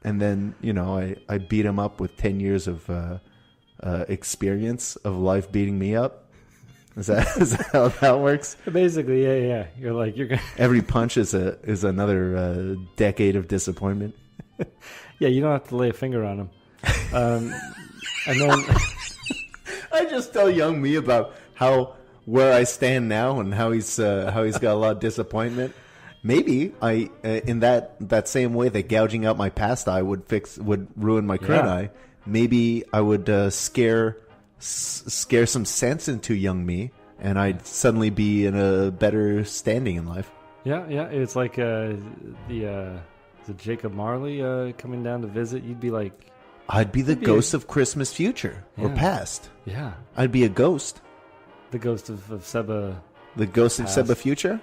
And then, I beat him up with 10 years of experience of life beating me up. Is that how that works? Basically, yeah. You're gonna every punch is another decade of disappointment. Yeah, you don't have to lay a finger on him. And then I just tell young me about where I stand now and how he's got a lot of disappointment. Maybe I in that same way that gouging out my past eye would ruin my current eye. Maybe I would scare some sense into young me, and I'd suddenly be in a better standing in life. Yeah. It's like the Jacob Marley coming down to visit. You'd be like, I'd be the ghost of Christmas future or past. Yeah, I'd be a ghost. The ghost of Seba. The ghost past, of Seba future.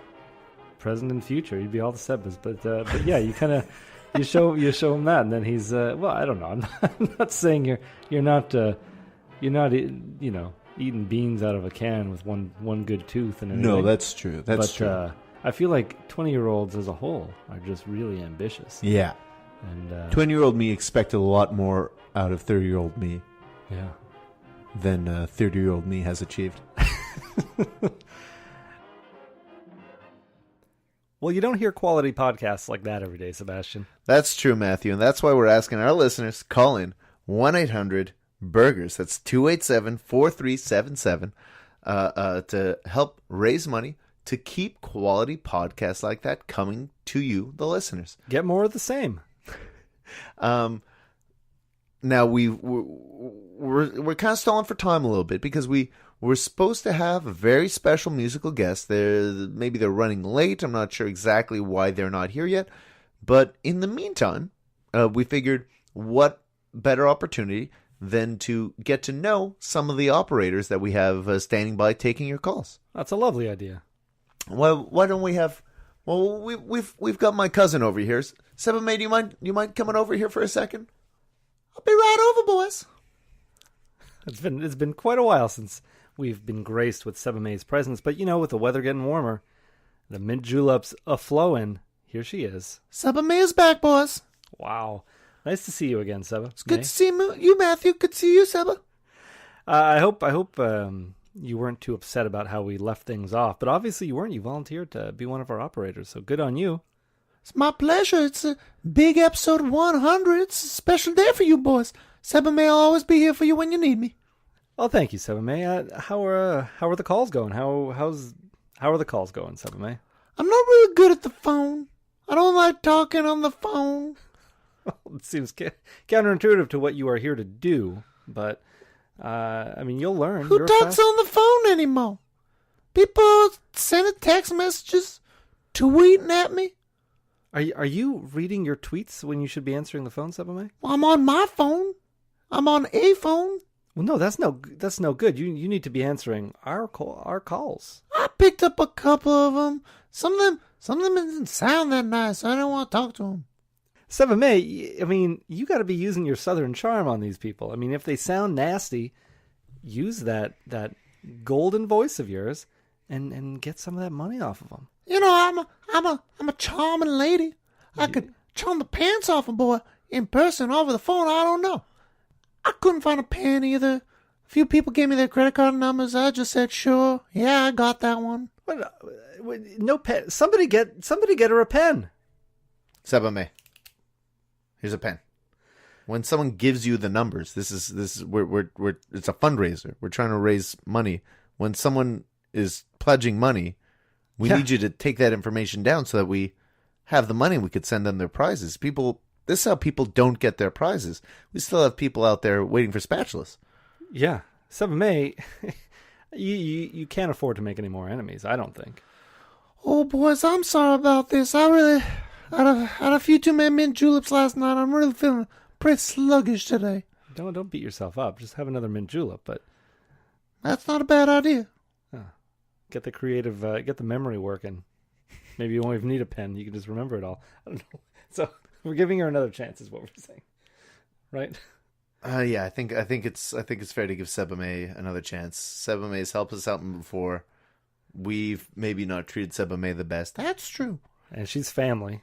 Present and future. You'd be all the Sebas, but yeah, you kind of you show him that, and then he's well, I don't know. I'm not saying you're not eating beans out of a can with one good tooth and everything. No, that's true. That's true. I feel like 20-year-olds as a whole are just really ambitious. Yeah. And 20-year-old me expected a lot more out of 30-year-old me. Yeah. Than 30-year-old me has achieved. Well, you don't hear quality podcasts like that every day, Sebastian. That's true, Matthew, and that's why we're asking our listeners to call in 1-800-BURGERS. That's 287-4377 to help raise money to keep quality podcasts like that coming to you, the listeners. Get more of the same. Now we're kind of stalling for time a little bit because we're supposed to have a very special musical guest. Maybe they're running late. I'm not sure exactly why they're not here yet. But in the meantime, we figured what better opportunity than to get to know some of the operators that we have standing by taking your calls. That's a lovely idea. Well, why don't we have? Well, we've got my cousin over here. Seba May, do you mind coming over here for a second? I'll be right over, boys. It's been quite a while since we've been graced with Seba May's presence, but with the weather getting warmer, the mint juleps a-flowing, here she is. Seba May is back, boys. Wow. Nice to see you again, Seba. It's good to see you, Matthew. Good to see you, Seba. I hope you weren't too upset about how we left things off, but obviously you weren't. You volunteered to be one of our operators, so good on you. It's my pleasure. It's a big episode 100. It's a special day for you, boys. Seba May will always be here for you when you need me. Well, thank you, Seba May. How are the calls going? How are the calls going, Seba May? I'm not really good at the phone. I don't like talking on the phone. It seems counterintuitive to what you are here to do, but you'll learn. Who talks on the phone anymore? People sending text messages, tweeting at me. Are you reading your tweets when you should be answering the phone, Seba May? Well, I'm on my phone. I'm on a phone. Well, no, that's no good. You need to be answering our calls. I picked up a couple of them. Some of them didn't sound that nice. So I don't want to talk to them. Seba May, you got to be using your southern charm on these people. If they sound nasty, use that golden voice of yours and get some of that money off of them. I'm a charming lady. I could charm the pants off a boy in person over the phone. I don't know. I couldn't find a pen either. A few people gave me their credit card numbers. I just said, sure. Yeah, I got that one. No pen. Somebody get her a pen. Seba May. Here's a pen. When someone gives you the numbers, this is it's a fundraiser. We're trying to raise money. When someone is pledging money, we need you to take that information down so that we have the money. We could send them their prizes. This is how people don't get their prizes. We still have people out there waiting for spatulas. Yeah. Seba May, you can't afford to make any more enemies, I don't think. Oh, boys, I'm sorry about this. I really had a few too many mint juleps last night. I'm really feeling pretty sluggish today. Don't beat yourself up. Just have another mint julep, but that's not a bad idea. Get the creative, get the memory working. Maybe you won't even need a pen. You can just remember it all. I don't know. So we're giving her another chance, is what we're saying, right? Yeah, I think it's fair to give Seba May another chance. Seba May's helped us out before. We've maybe not treated Seba May the best. That's true. And she's family.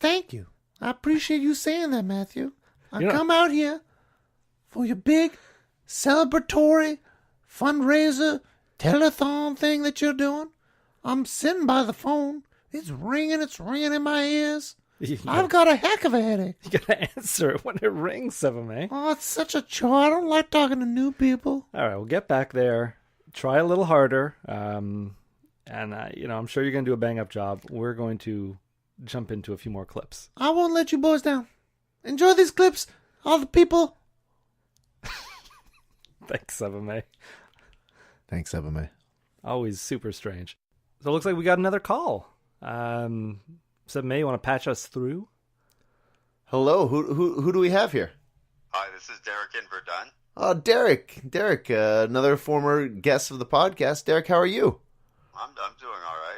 Thank you. I appreciate you saying that, Matthew. I You know- come out here for your big celebratory fundraiser telethon thing that you're doing. I'm sitting by the phone. It's ringing in my ears. I've got a heck of a headache. You gotta answer it when it rings, 7A. Oh, it's such a chore. I don't like talking to new people. All right, we'll get back there. Try a little harder. I'm sure you're going to do a bang-up job. We're going to jump into a few more clips. I won't let you boys down. Enjoy these clips. All the people. Thanks, 7A. Thanks, Ebba. Always super strange. So it looks like we got another call. 7A, you want to patch us through? Hello, who do we have here? Hi, this is Derek in Verdun. Oh, Derek, another former guest of the podcast. Derek, how are you? I'm doing all right.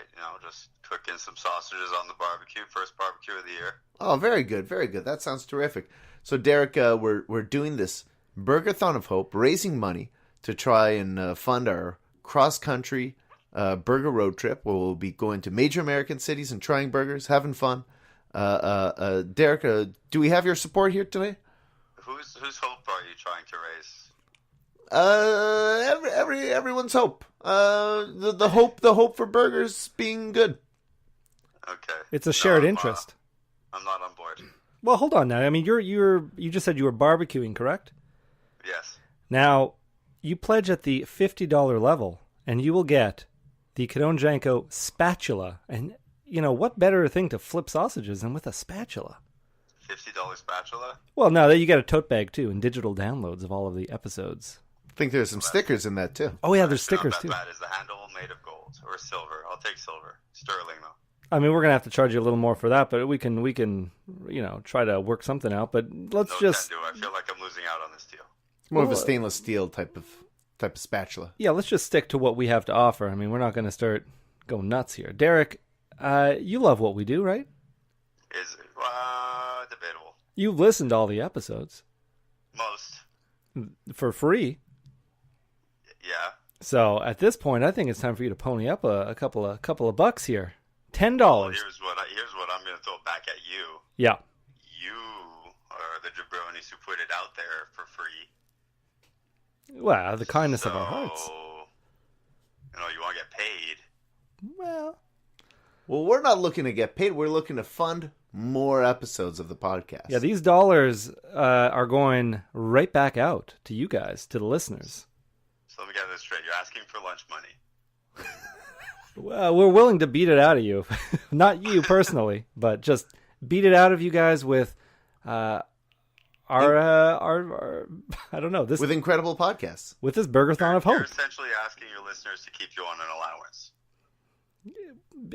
Just cooking some sausages on the barbecue. First barbecue of the year. Oh, very good, very good. That sounds terrific. So, Derek, we're doing this Burgerthon of Hope, raising money to try and fund our cross-country burger road trip, where we'll be going to major American cities and trying burgers, having fun. Derek, do we have your support here today? Whose hope are you trying to raise? Everyone's hope. The hope for burgers being good. Okay. It's a shared I'm, interest. I'm not on board. Well, hold on now. I mean, you just said you were barbecuing, correct? Yes. Now, you pledge at the $50 level, and you will get the Kadonjanko spatula. And, what better thing to flip sausages than with a spatula? $50 spatula? Well, no, you get a tote bag, too, and digital downloads of all of the episodes. I think there's some stickers in that, too. Oh, yeah, there's Not stickers, that too. bad. Is the handle made of gold or silver? I'll take silver. Sterling, though. I mean, we're going to have to charge you a little more for that, but we can try to work something out. But let's No just... can do. I feel like I'm losing out on this deal. More of a stainless steel type of spatula. Yeah, let's just stick to what we have to offer. I mean, we're not going to start going nuts here. Derek, you love what we do, right? Is debatable. You've listened to all the episodes Most. for free. Yeah. So at this point, I think it's time for you to pony up a couple of bucks here. $10. Well, here's what I'm going to throw back at you. Yeah. You are the jabronis who put it out there for free. Well, the kindness of our hearts. You want to get paid. Well, We're not looking to get paid. We're looking to fund more episodes of the podcast. yeah, these dollars are going right back out to you guys, to the listeners. So let me get this straight. You're asking for lunch money. Well, we're willing to beat it out of you. Not you personally, but just beat it out of you guys with our I don't know, this with incredible podcasts. with this Burgerthon of You're Hope. essentially asking your listeners to keep you on an allowance.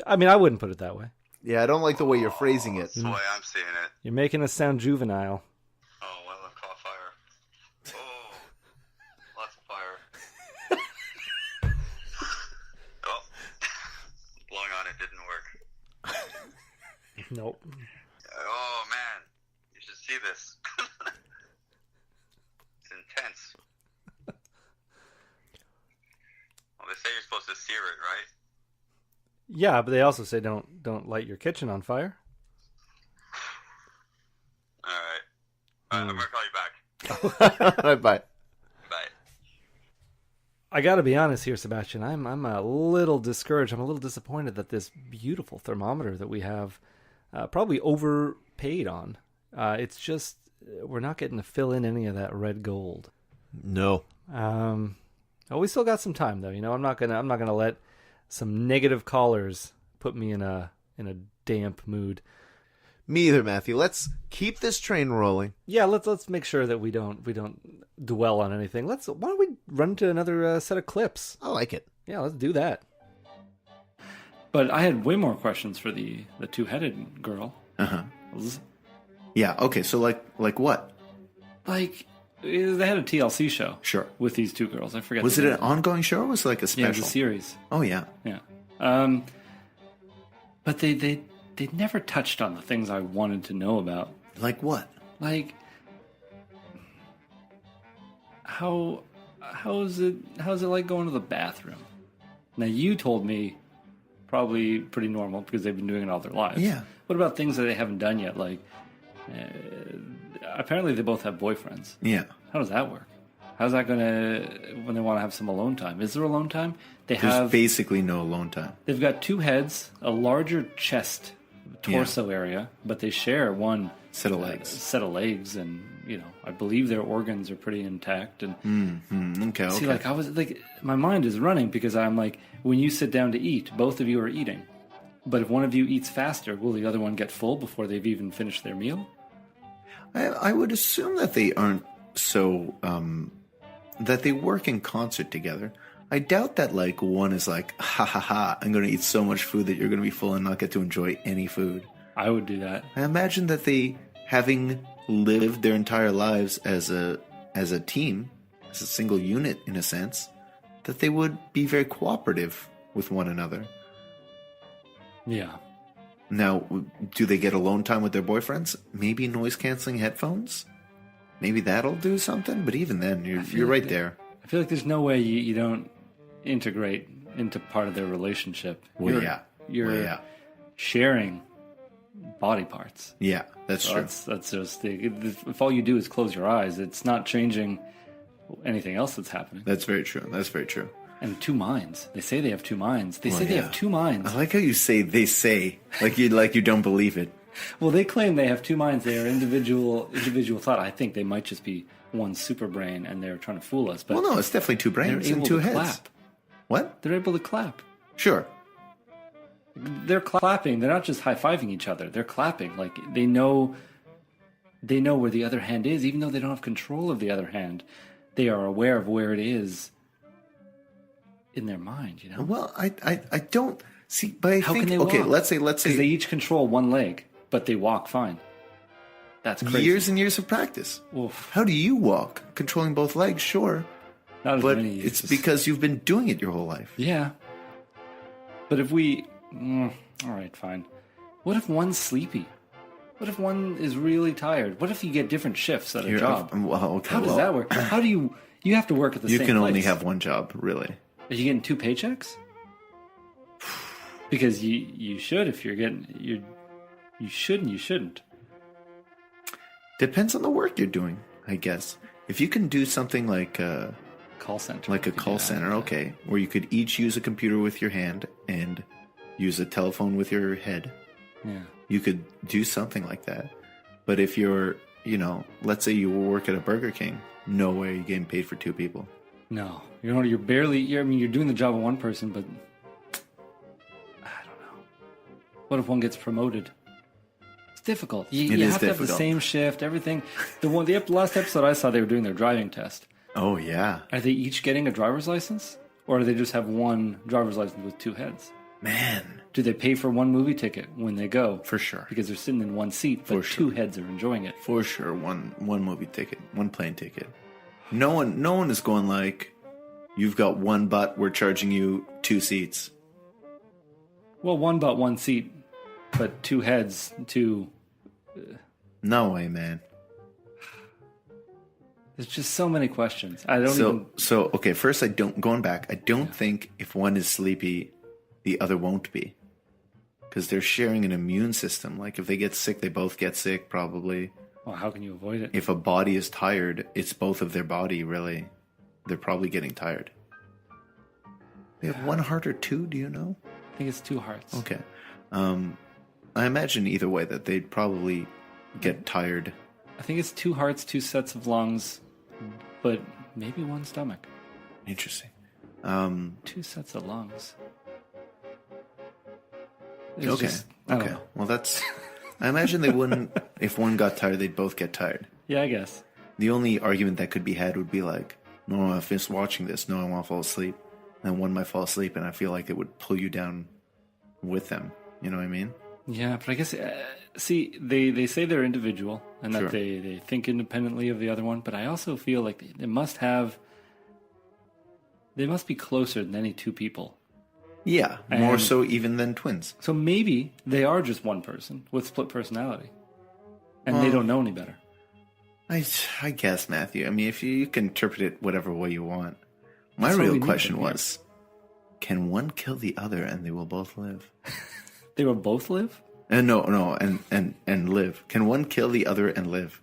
I mean, I wouldn't put it that way. Yeah, I don't like the way you're phrasing it. That's the way I'm seeing it. You're making us sound juvenile. Oh, well, I've caught fire. Oh, lots of fire. Oh, blowing on it didn't work. Nope. Oh, man. You should see this. It's intense. Well, they say you're supposed to sear it, right? Yeah, but they also say don't light your kitchen on fire. All right. I'm going to call you back. Bye. Bye. I got to be honest here, Sebastian. I'm a little discouraged. I'm a little disappointed that this beautiful thermometer that we have probably overpaid on. It's just we're not getting to fill in any of that red gold. No. Oh, we still got some time though. I'm not gonna let some negative callers put me in a damp mood. Me either, Matthew. Let's keep this train rolling. Yeah, let's make sure that we don't dwell on anything. Why don't we run to another set of clips? I like it. Yeah, let's do that. But I had way more questions for the two-headed girl. Uh-huh. Yeah, okay, so like what? Like, they had a TLC show. Sure. With these two girls. I forget. Was it an ongoing show or was it like a special? Yeah, it was a series. Oh, yeah. Yeah. But they never touched on the things I wanted to know about. Like what? Like, how's it like going to the bathroom? Now, you told me probably pretty normal because they've been doing it all their lives. Yeah. What about things that they haven't done yet? Like, Apparently, they both have boyfriends. Yeah. How does that work? How's that going to, when they want to have some alone time? Is there alone time? There's basically no alone time. They've got two heads, a larger chest, torso area, but they share one Set of legs. And I believe their organs are pretty intact. And Okay. see, like I was like, my mind is running because I'm like, when you sit down to eat, both of you are eating. But if one of you eats faster, will the other one get full before they've even finished their meal? I would assume that they aren't so that they work in concert together. I doubt that like one is like, ha ha ha, I'm going to eat so much food that you're going to be full and not get to enjoy any food. I would do that. I imagine that they, having lived their entire lives as a team, as a single unit in a sense, that they would be very cooperative with one another. Yeah. Now, do they get alone time with their boyfriends? Maybe noise-canceling headphones? Maybe that'll do something? But even then, you're right there. I feel like there's no way you don't integrate into part of their relationship. You're sharing body parts. Yeah, that's true. That's just if all you do is close your eyes, it's not changing anything else that's happening. That's very true. And two minds. They say they have two minds. They have two minds. I like how you say "they say" like you don't believe it. Well, they claim they have two minds. They are individual thought. I think they might just be one super brain, and they're trying to fool us. But well, no, it's definitely two brains and two heads. Clap. What? They're able to clap. Sure. They're clapping. They're not just high-fiving each other. They're clapping. Like they know where the other hand is, even though they don't have control of the other hand. They are aware of where it is in their mind. Well, I don't see, but I How think can they okay. walk? Let's say because they each control one leg, but they walk fine. That's crazy. Years and years of practice. Oof. How do you walk? Controlling both legs, sure. Not as but many years. It's because you've been doing it your whole life. Yeah. But if we... all right, fine. What if one's sleepy? What if one is really tired? What if you get different shifts at a job? How does that work? How do you... You have to work at the same place. You can only have one job, really. Are you getting two paychecks? Because you should if you're getting... You should and you shouldn't. Depends on the work you're doing, I guess. If you can do something like a call center, okay, where you could each use a computer with your hand and use a telephone with your head. Yeah, you could do something like that. But if you're, let's say you work at a Burger King, no way you're getting paid for two people. No, you're barely. You're doing the job of one person, but I don't know. What if one gets promoted? It's difficult. You have to have the same shift, everything. The last episode I saw, they were doing their driving test. Oh, yeah. Are they each getting a driver's license? Or do they just have one driver's license with two heads? Man. Do they pay for one movie ticket when they go? For sure. Because they're sitting in one seat, but two heads are enjoying it. For sure. One movie ticket, one plane ticket. No one is going like, you've got one butt, we're charging you 2 seats. Well, one butt, one seat, but two heads, two... No way, man. There's just so many questions. I don't So, okay, first I don't think if one is sleepy, the other won't be. Because they're sharing an immune system. Like, if they get sick, they both get sick, probably. Well, how can you avoid it? If a body is tired, it's both of their body, really. They're probably getting tired. They have one heart or two, do you know? I think it's 2 hearts. Okay. I imagine either way that they'd probably get tired. I think it's 2 hearts, 2 sets of lungs, but maybe 1 stomach. Interesting. 2 sets of lungs. Okay. Well, that's... I imagine they wouldn't... If one got tired, they'd both get tired. Yeah, I guess. The only argument that could be had would be like, no, if it's watching this, no, I want to fall asleep. And one might fall asleep, and I feel like it would pull you down with them. You know what I mean? Yeah, but I guess... see, they say they're individual, and that they think independently of the other one, but I also feel like they must be closer than any 2 people. Yeah, more so even than twins. So maybe they are just one person with split personality, and they don't know any better. I guess, Matthew. I mean, if you can interpret it whatever way you want. My real question was, can one kill the other and they will both live? They will both live? And no, and live. Can one kill the other and live?